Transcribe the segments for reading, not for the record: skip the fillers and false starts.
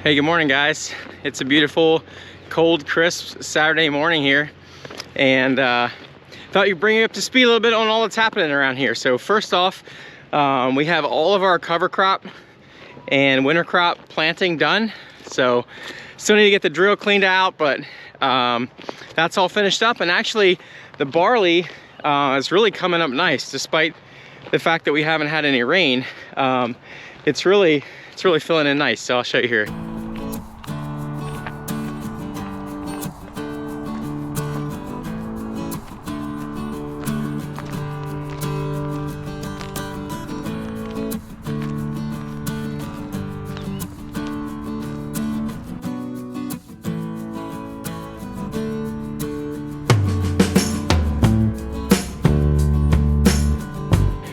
Hey, good morning, guys. It's a beautiful, cold, crisp Saturday morning here, and thought you'd bring you up to speed a little bit on all that's happening around here. So first off, we have all of our cover crop and winter crop planting done. So still need to get the drill cleaned out, but that's all finished up. And actually, the barley is really coming up nice, despite the fact that we haven't had any rain. It's really filling in nice. So I'll show you here.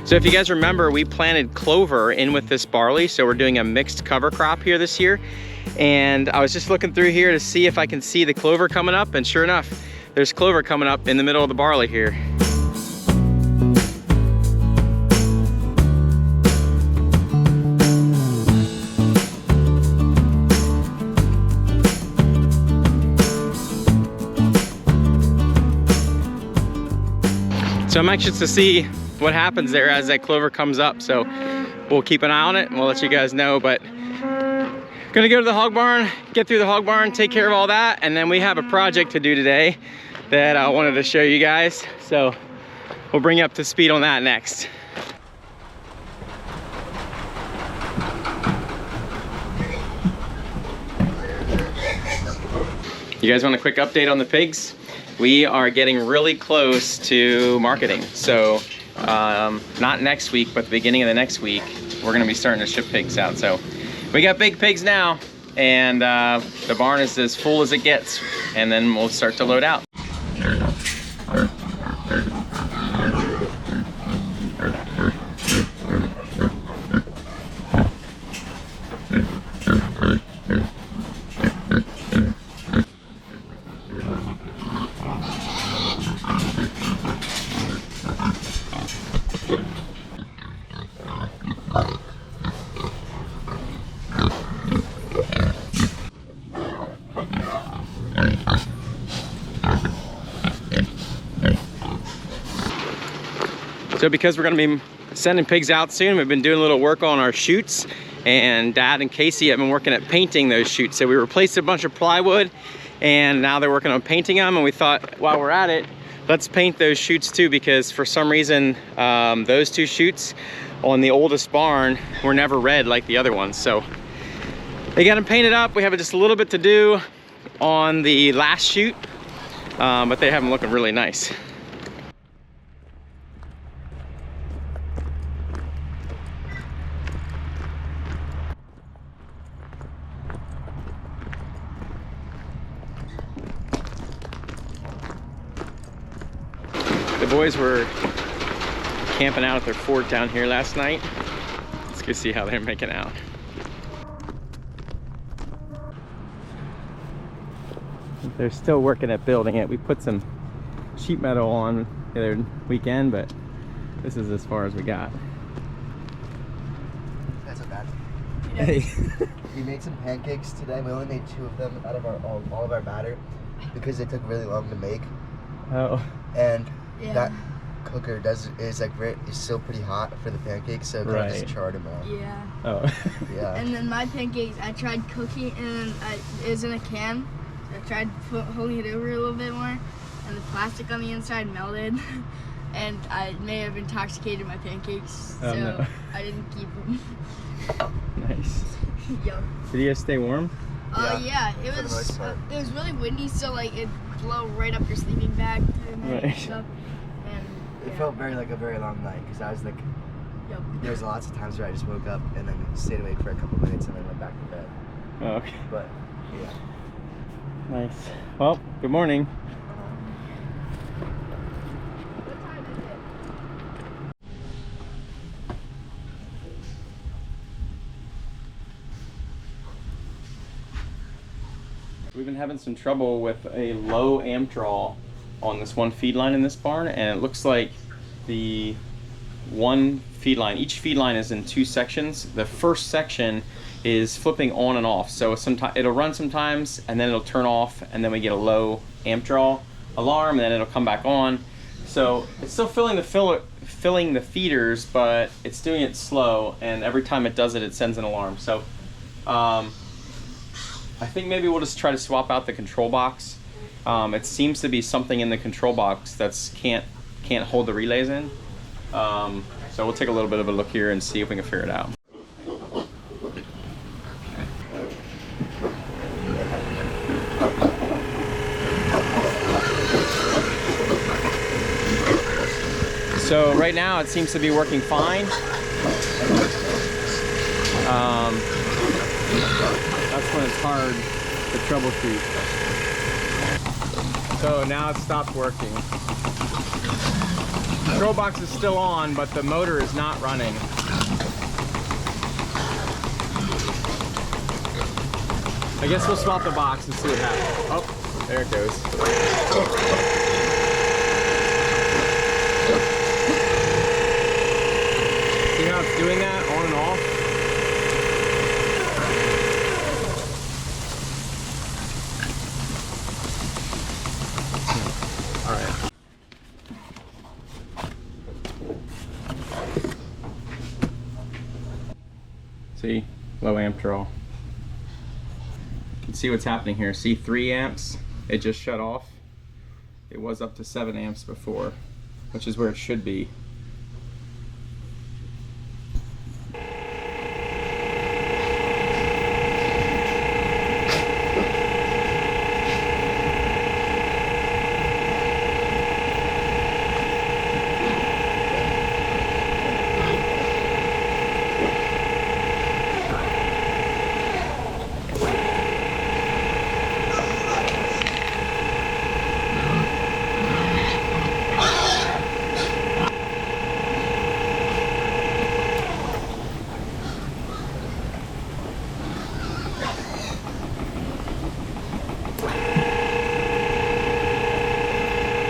So if you guys remember, we planted clover in with this barley, so we're doing a mixed cover crop here this year. And I was just looking through here to see if I can see the clover coming up, and sure enough, there's clover coming up in the middle of the barley here. So I'm anxious to see what happens there as that clover comes up. So we'll keep an eye on it and we'll let you guys know. But gonna go to the hog barn, get through the hog barn, take care of all that, and then we have a project to do today that I wanted to show you guys. So we'll bring you up to speed on that next. You guys want a quick update on the pigs? We are getting really close to marketing. So not next week, but the beginning of the next week, we're gonna be starting to ship pigs out. So we got big pigs now, and the barn is as full as it gets, and then we'll start to load out. So because we're gonna be sending pigs out soon, we've been doing a little work on our chutes, and Dad and Casey have been working at painting those chutes. So we replaced a bunch of plywood, and now they're working on painting them, and we thought while we're at it, let's paint those chutes too, because for some reason, those two chutes on the oldest barn were never red like the other ones. So they got them painted up. We have just a little bit to do on the last chute, but they have them looking really nice. The boys were camping out at their fort down here last night. Let's go see how they're making out. They're still working at building it. We put some sheet metal on the other weekend, but this is as far as we got. That's not bad. Hey. We made some pancakes today. We only made 2 of them out of all of our batter because they took really long to make. Oh. And that cooker is still pretty hot for the pancakes, so I just charred them all. Yeah. Oh. Yeah. And then my pancakes, I tried cooking, and it was in a can. So I tried holding it over a little bit more, and the plastic on the inside melted, and I may have intoxicated my pancakes, Oh, so no. I didn't keep them. Nice. Yup. Did you guys stay warm? Yeah. It For the most part. was really windy, so like it blow right up your sleeping bag and stuff. And It felt like a very long night because I was like, there was lots of times where I just woke up and then stayed awake for a couple minutes and then went back to bed. Oh, okay. But yeah. Nice. Well, good morning. What time is it? We've been having some trouble with a low amp draw on this one feed line in this barn, and it looks like the one feed line, each feed line is in 2 sections. The first section is flipping on and off. So sometimes it'll run sometimes, and then it'll turn off, and then we get a low amp draw alarm, and then it'll come back on. So it's still filling the feeders, but it's doing it slow, and every time it does it, it sends an alarm. So I think maybe we'll just try to swap out the control box. It seems to be something in the control box that's can't hold the relays in. So we'll take a little bit of a look here and see if we can figure it out. So right now it seems to be working fine. That's when it's hard to troubleshoot. So now it stopped working. The control box is still on, but the motor is not running. I guess we'll swap the box and see what happens. Oh, there it goes. See how it's doing that on and off? All right. See, low amp draw. You can see what's happening here. See 3 amps, it just shut off. It was up to 7 amps before, which is where it should be.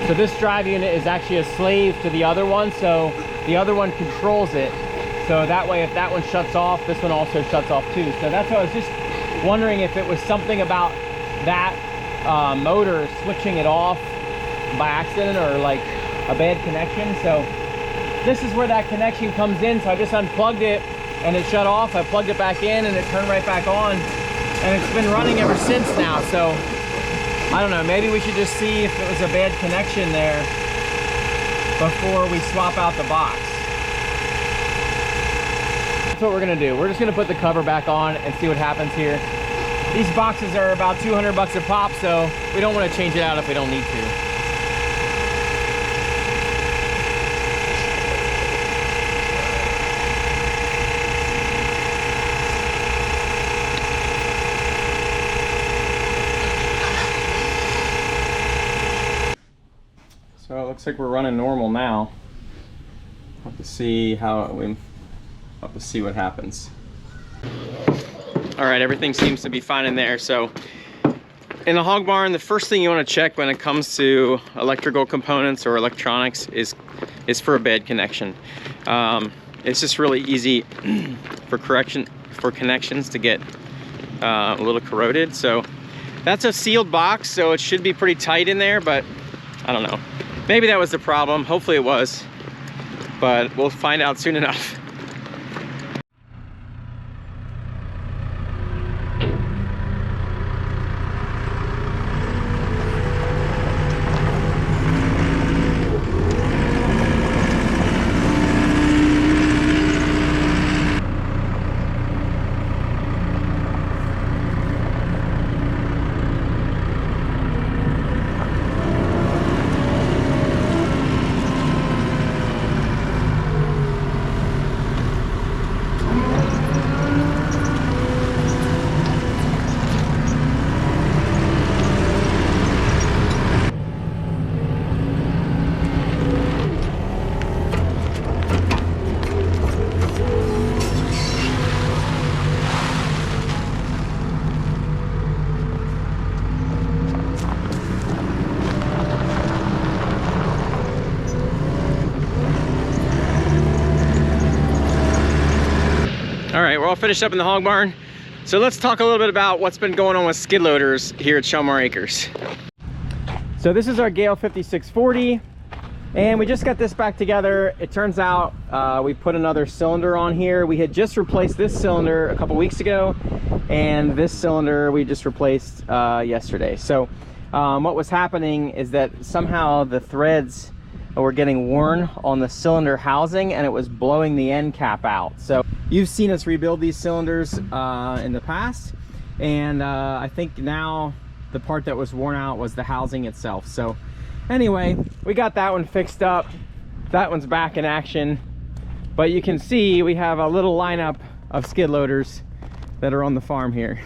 So this drive unit is actually a slave to the other one, so the other one controls it. So that way, if that one shuts off, this one also shuts off too. So that's why I was just wondering if it was something about that motor switching it off by accident, or like a bad connection. So this is where that connection comes in. So I just unplugged it and it shut off. I plugged it back in and it turned right back on. And it's been running ever since now. So I don't know, maybe we should just see if it was a bad connection there before we swap out the box. That's what we're gonna do. We're just gonna put the cover back on and see what happens here. These boxes are about 200 bucks a pop, so we don't want to change it out if we don't need to. So it looks like we're running normal now. We'll have to see what happens. All right, everything seems to be fine in there. So in the hog barn, the first thing you want to check when it comes to electrical components or electronics is for a bad connection. It's just really easy for connections to get a little corroded. So that's a sealed box, so it should be pretty tight in there, but I don't know. Maybe that was the problem. Hopefully it was, but we'll find out soon enough. All right, we're all finished up in the hog barn. So let's talk a little bit about what's been going on with skid loaders here at Shelmar Acres. So this is our Gale 5640, and we just got this back together. It turns out we put another cylinder on here. We had just replaced this cylinder a couple weeks ago, and this cylinder we just replaced yesterday. So what was happening is that somehow the threads were getting worn on the cylinder housing, and it was blowing the end cap out. So you've seen us rebuild these cylinders in the past, and I think now the part that was worn out was the housing itself. So anyway, we got that one fixed up. That one's back in action, but you can see we have a little lineup of skid loaders that are on the farm here.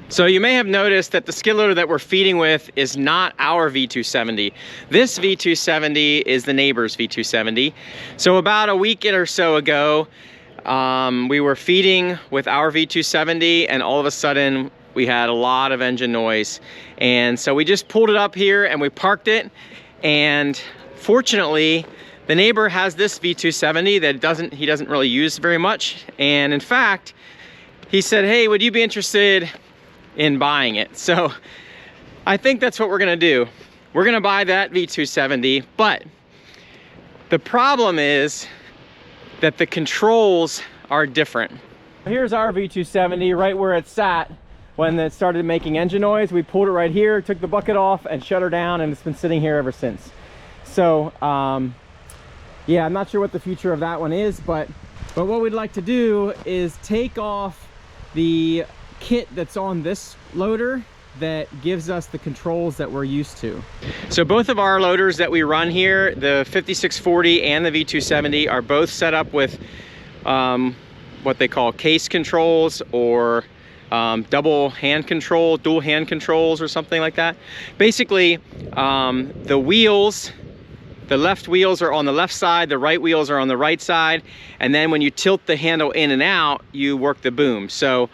So you may have noticed that the skid loader that we're feeding with is not our V270. This V270 is the neighbor's V270. So about a week or so ago, we were feeding with our V270, and all of a sudden we had a lot of engine noise. And so we just pulled it up here and we parked it. And fortunately, the neighbor has this V270 that he doesn't really use very much. And in fact, he said, hey, would you be interested in buying it? So I think that's what we're gonna do. We're gonna buy that V270, but the problem is that the controls are different. Here's our V270 right where it sat when it started making engine noise. We pulled it right here, took the bucket off and shut her down, and it's been sitting here ever since. So yeah, I'm not sure what the future of that one is, but what we'd like to do is take off the kit that's on this loader that gives us the controls that we're used to. So both of our loaders that we run here, the 5640 and the V270, are both set up with what they call case controls, or double hand control, dual hand controls, or something like that. Basically, the wheels, the left wheels are on the left side, the right wheels are on the right side, and then when you tilt the handle in and out, you work the boom. So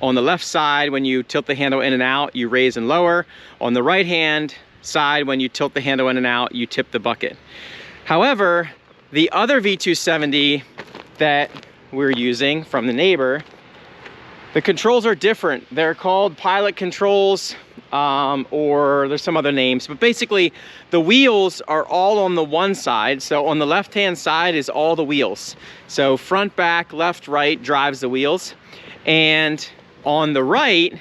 on the left side, when you tilt the handle in and out, you raise and lower. On the right hand side, when you tilt the handle in and out, you tip the bucket. However, the other V270 that we're using from the neighbor, the controls are different. They're called pilot controls, or there's some other names, but basically the wheels are all on the one side. So on the left hand side is all the wheels. So front, back, left, right drives the wheels. And on the right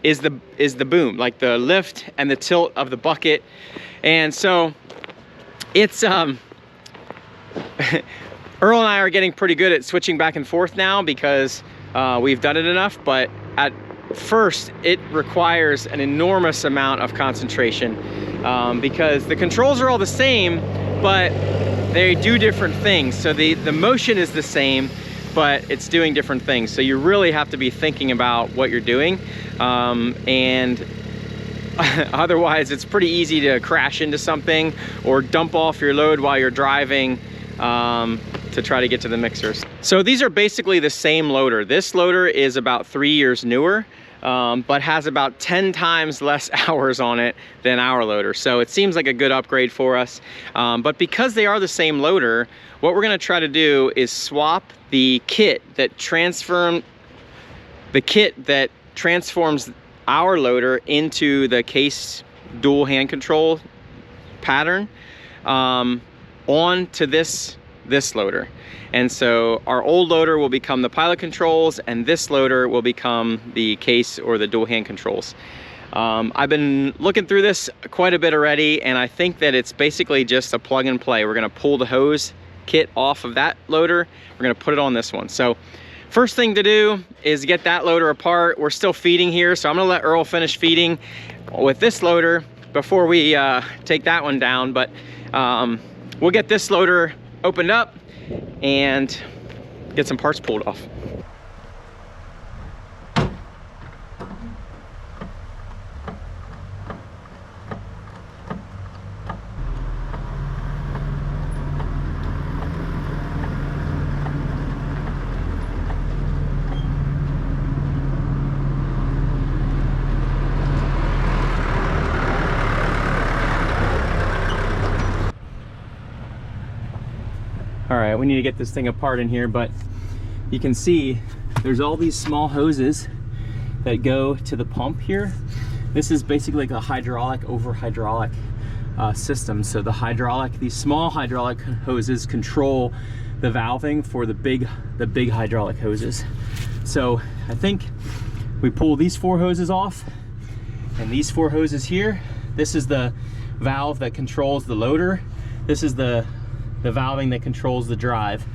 is the boom, like the lift and the tilt of the bucket. And so it's Earl and I are getting pretty good at switching back and forth now because we've done it enough, but at first it requires an enormous amount of concentration because the controls are all the same, but they do different things. So the motion is the same, but it's doing different things. So you really have to be thinking about what you're doing, and otherwise it's pretty easy to crash into something or dump off your load while you're driving to try to get to the mixers. So these are basically the same loader. This loader is about 3 years newer, but has about 10 times less hours on it than our loader. So it seems like a good upgrade for us. But because they are the same loader, what we're gonna try to do is swap the kit that transforms our loader into the case dual hand control pattern onto this loader. And so our old loader will become the pilot controls, and this loader will become the case or the dual hand controls. I've been looking through this quite a bit already, and I think that it's basically just a plug and play. We're gonna pull the hose kit off of that loader, we're gonna put it on this one. So first thing to do is get that loader apart. We're still feeding here, so I'm gonna let Earl finish feeding with this loader before we take that one down. But we'll get this loader opened up and get some parts pulled off. All right, we need to get this thing apart in here, but you can see there's all these small hoses that go to the pump here. This is basically like a hydraulic over hydraulic system. So these small hydraulic hoses control the valving for the big hydraulic hoses. So I think we pull these 4 hoses off, and these 4 hoses here, this is the valve that controls the loader. This is the valving that controls the drive.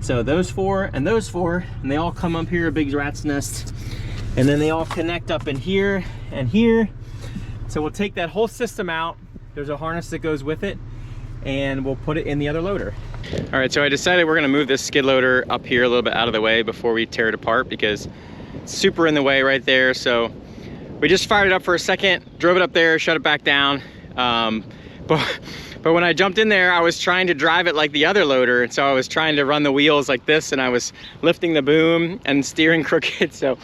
So those 4 and those 4, and they all come up here, a big rat's nest, and then they all connect up in here and here. So we'll take that whole system out. There's a harness that goes with it, and we'll put it in the other loader. All right, so I decided we're gonna move this skid loader up here a little bit out of the way before we tear it apart, because it's super in the way right there. So we just fired it up for a second, drove it up there, shut it back down. But when I jumped in there, I was trying to drive it like the other loader. And so I was trying to run the wheels like this, and I was lifting the boom and steering crooked. So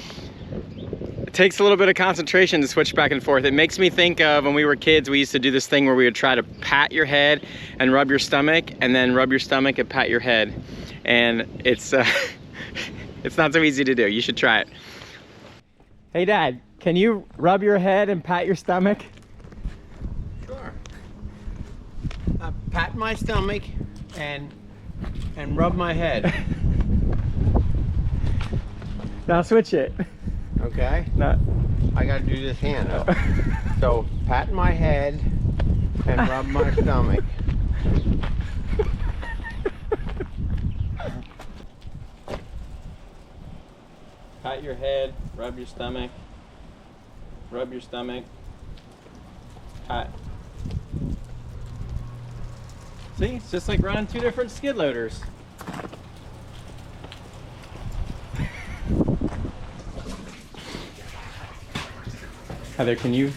it takes a little bit of concentration to switch back and forth. It makes me think of when we were kids, we used to do this thing where we would try to pat your head and rub your stomach, and then rub your stomach and pat your head. And it's it's not so easy to do. You should try it. Hey Dad, can you rub your head and pat your stomach? Sure. Pat my stomach and rub my head. Now switch it. Okay? No. I gotta do this hand though. So pat my head and rub my stomach. Pat your head, rub your stomach, pat. See, it's just like running 2 different skid loaders. Heather, can you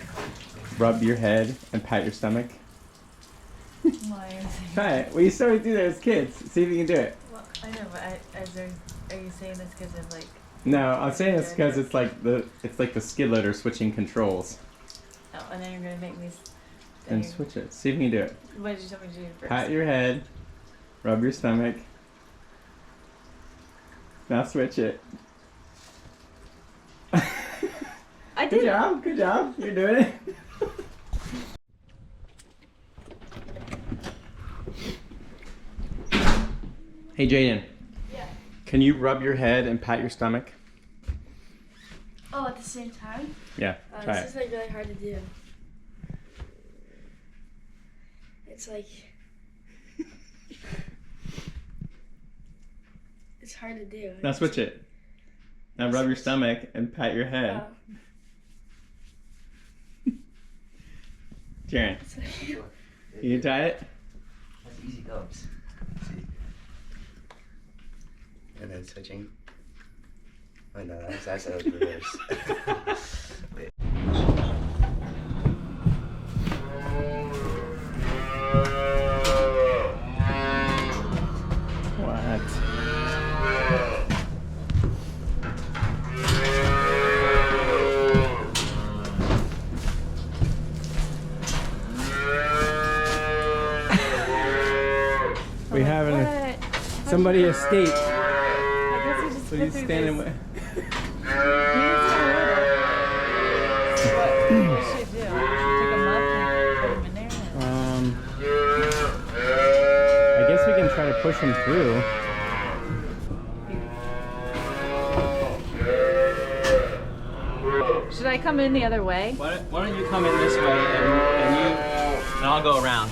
rub your head and pat your stomach? Try it. We used to always do that as kids. See if you can do it. Well, I know, but are you saying this because of like? No, I'm saying this because it's like the skid loader switching controls. Oh, and then you're gonna make me. And switch it. See if you can do it. What did you tell me to do first? Pat your head, rub your stomach. Now switch it. I did. Good job. You're doing it. Hey Jaden. Yeah. Can you rub your head and pat your stomach? Oh, at the same time? Yeah, try this it. is like really hard to do. It's like it's hard to do. Now switch it. Now rub your stomach and pat your head. Jaren, you try it? That's easy goes. See? And then switching. Oh no, that's reverse. Wait. What? We have somebody escaped. I guess you just So put he's through standing this. with. What should do? Take them up and put them in there. I guess we can try to push him through. Should I come in the other way? Why don't you come in this way and I'll go around.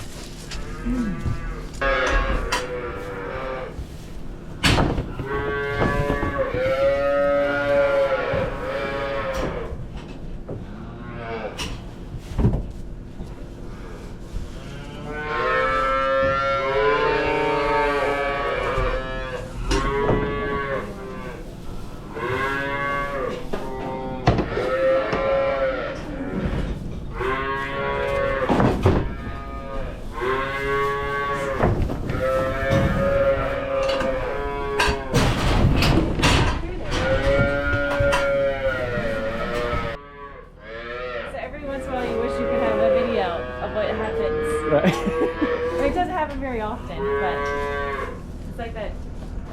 Right. It doesn't happen very often, but it's like that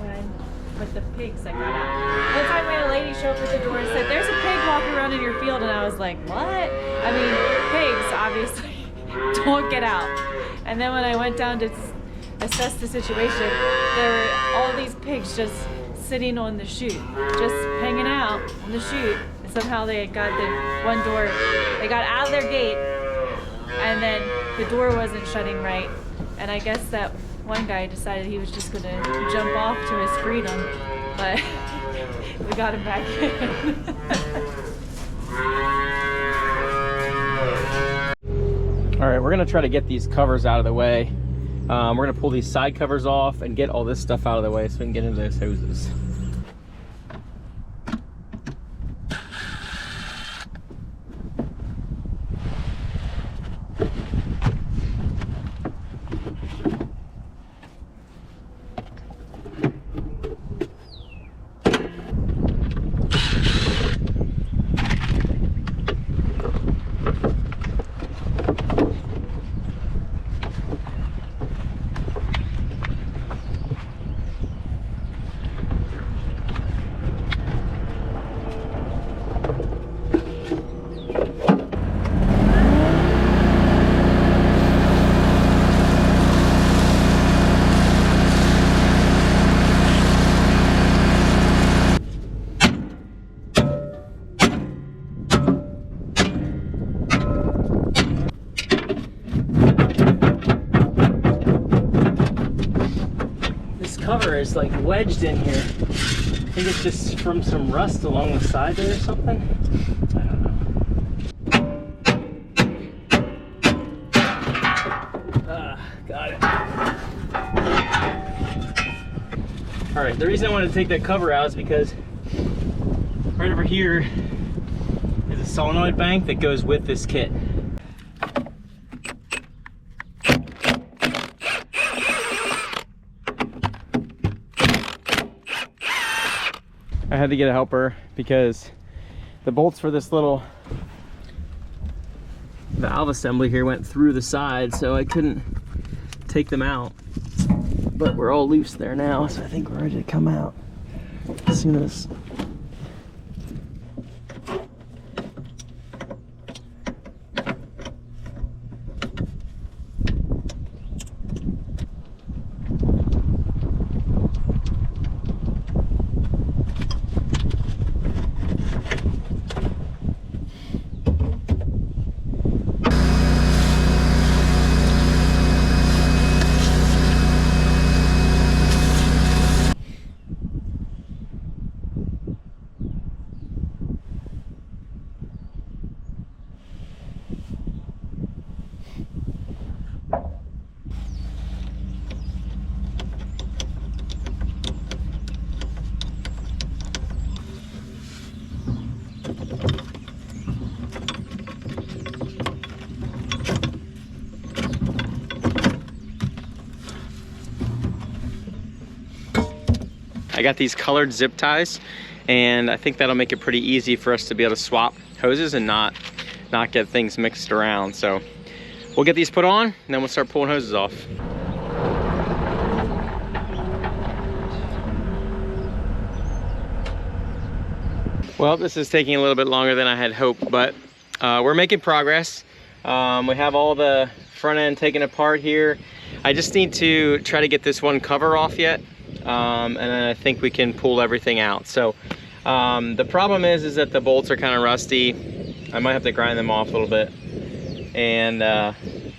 when I'm with the pig. pigs that got out. One time we had a lady show up at the door and said, "There's a pig walking around in your field," and I was like, "What?" I mean, pigs obviously don't get out. And then when I went down to assess the situation, there were all these pigs just sitting on the chute, just hanging out on the chute. And somehow they got the one door, they got out of their gate, and then the door wasn't shutting right. And I guess that one guy decided he was just gonna jump off to his freedom, but we got him back in. All right, we're gonna try to get these covers out of the way. We're gonna pull these side covers off and get all this stuff out of the way so we can get into those hoses. Cover is like wedged in here. I think it's just from some rust along the side there or something. I don't know. Got it. All right, the reason I wanted to take that cover out is because right over here is a solenoid bank that goes with this kit. I had to get a helper because the bolts for this little valve assembly here went through the side, so I couldn't take them out. But we're all loose there now, so I think we're ready to come out as soon as. I got these colored zip ties, and I think that'll make it pretty easy for us to be able to swap hoses and not get things mixed around. So we'll get these put on and then we'll start pulling hoses off. Well, this is taking a little bit longer than I had hoped, but we're making progress. We have all the front end taken apart here. I just need to try to get this one cover off yet, and then I think we can pull everything out. So the problem is that the bolts are kind of rusty. I might have to grind them off a little bit, and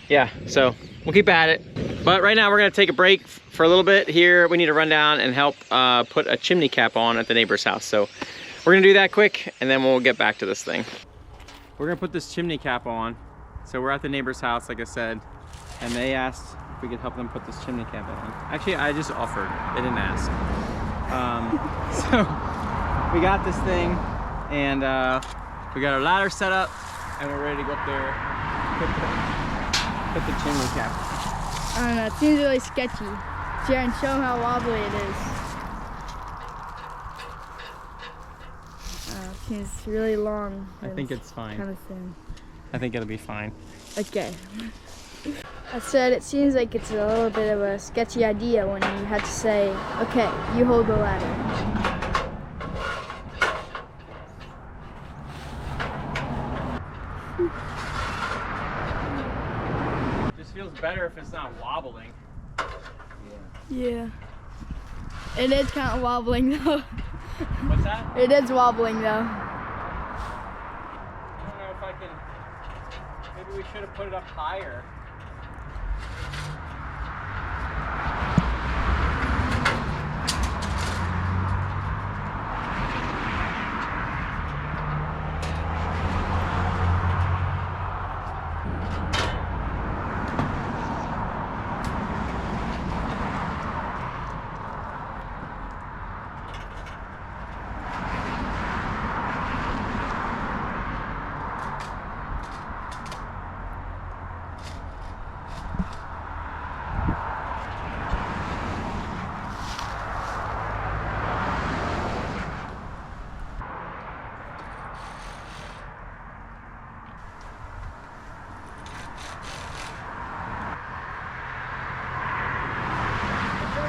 yeah, so we'll keep at it. But right now we're gonna take a break for a little bit here. We need to run down and help put a chimney cap on at the neighbor's house. So we're gonna do that quick, and then we'll get back to this thing. We're gonna put this chimney cap on. So we're at the neighbor's house, like I said, and they asked if we could help them put this chimney cap on. Actually, I just offered, they didn't ask. So we got this thing, and we got our ladder set up, and we're ready to go up there, put the chimney cap. I don't know, it seems really sketchy. Sharon, show them how wobbly it is. It seems really long. I think it's fine. Kind of thin. I think it'll be fine. Okay. I said it seems like it's a little bit of a sketchy idea when you had to say, okay, you hold the ladder. Just feels better if it's not wobbling. Yeah. It is kind of wobbling though. What's that? It is wobbling though. I don't know if I can. Maybe we should have put it up higher.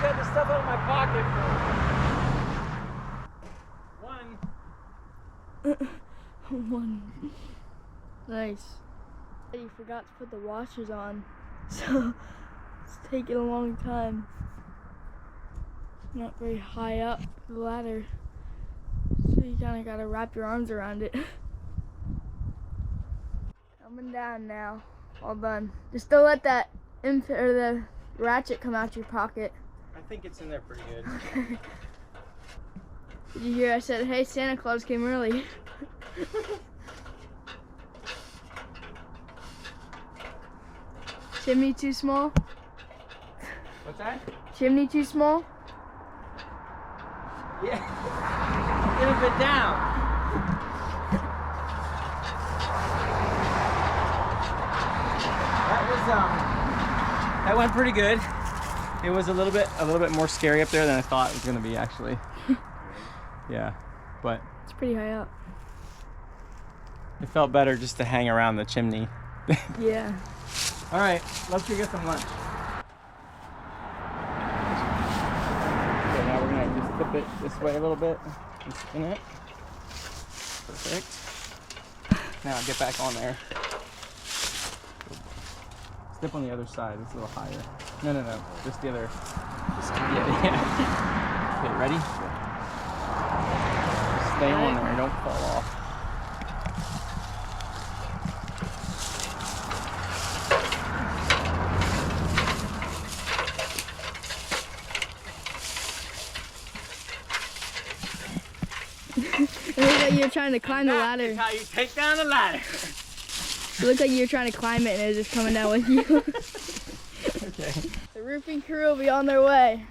Got the stuff out of my pocket for one. Nice. You forgot to put the washers on, so it's taking a long time. Not very high up the ladder, so you kind of gotta wrap your arms around it. Coming down now. All done. Just don't let that or the ratchet come out your pocket. I think it's in there pretty good. Did you hear I said, hey, Santa Claus came early? Chimney too small? What's that? Chimney too small? Yeah. Get a bit down. That went pretty good. It was a little bit more scary up there than I thought it was gonna be actually. Yeah, but It's pretty high up. it felt better just to hang around the chimney. Yeah. All right, let's go get some lunch. Okay, now we're gonna just flip it this way a little bit and spin it. Perfect. Now get back on there. Step on the other side. It's a little higher. No. Just the other. Yeah. Okay, ready? Stay on there. Don't fall off. It looked like you were trying to climb the ladder. That's how you take down the ladder. It looked like you were trying to climb it and it was just coming down with you. Okay. The roofing crew will be on their way.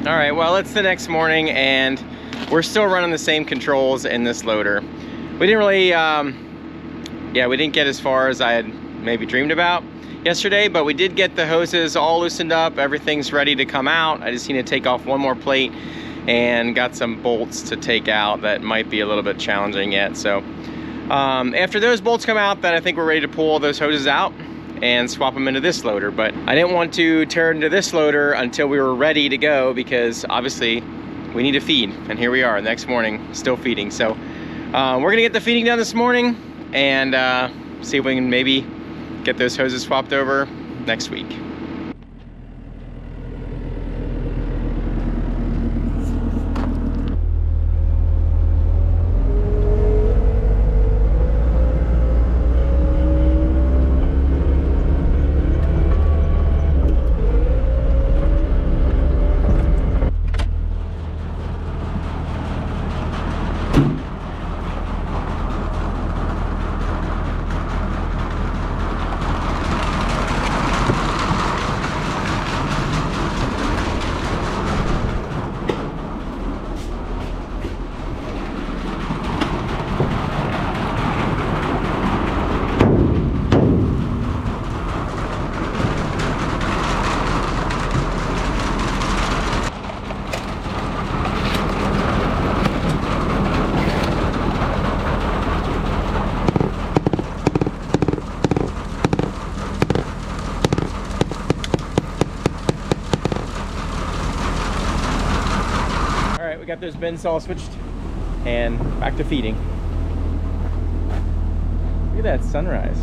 All right, well, it's the next morning and we're still running the same controls in this loader. We didn't really, we didn't get as far as I had maybe dreamed about yesterday, but we did get the hoses all loosened up. Everything's ready to come out. I just need to take off one more plate and got some bolts to take out that might be a little bit challenging yet. So after those bolts come out, then I think we're ready to pull those hoses out and swap them into this loader. But I didn't want to tear into this loader until we were ready to go, because obviously we need to feed, and here we are next morning still feeding. So we're gonna get the feeding done this morning and see if we can maybe get those hoses swapped over next week. got those bins all switched and back to feeding. Look at that sunrise.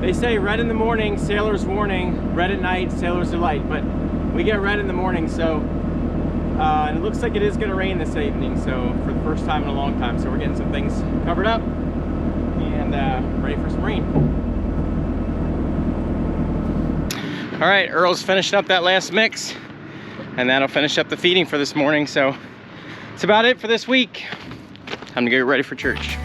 They say red in the morning, sailor's warning, red at night, sailor's delight, but we get red in the morning, so, and it looks like it is gonna rain this evening, so for the first time in a long time, so we're getting some things covered up and ready for some rain. All right, Earl's finishing up that last mix, and that'll finish up the feeding for this morning, so that's about it for this week. Time to get ready for church.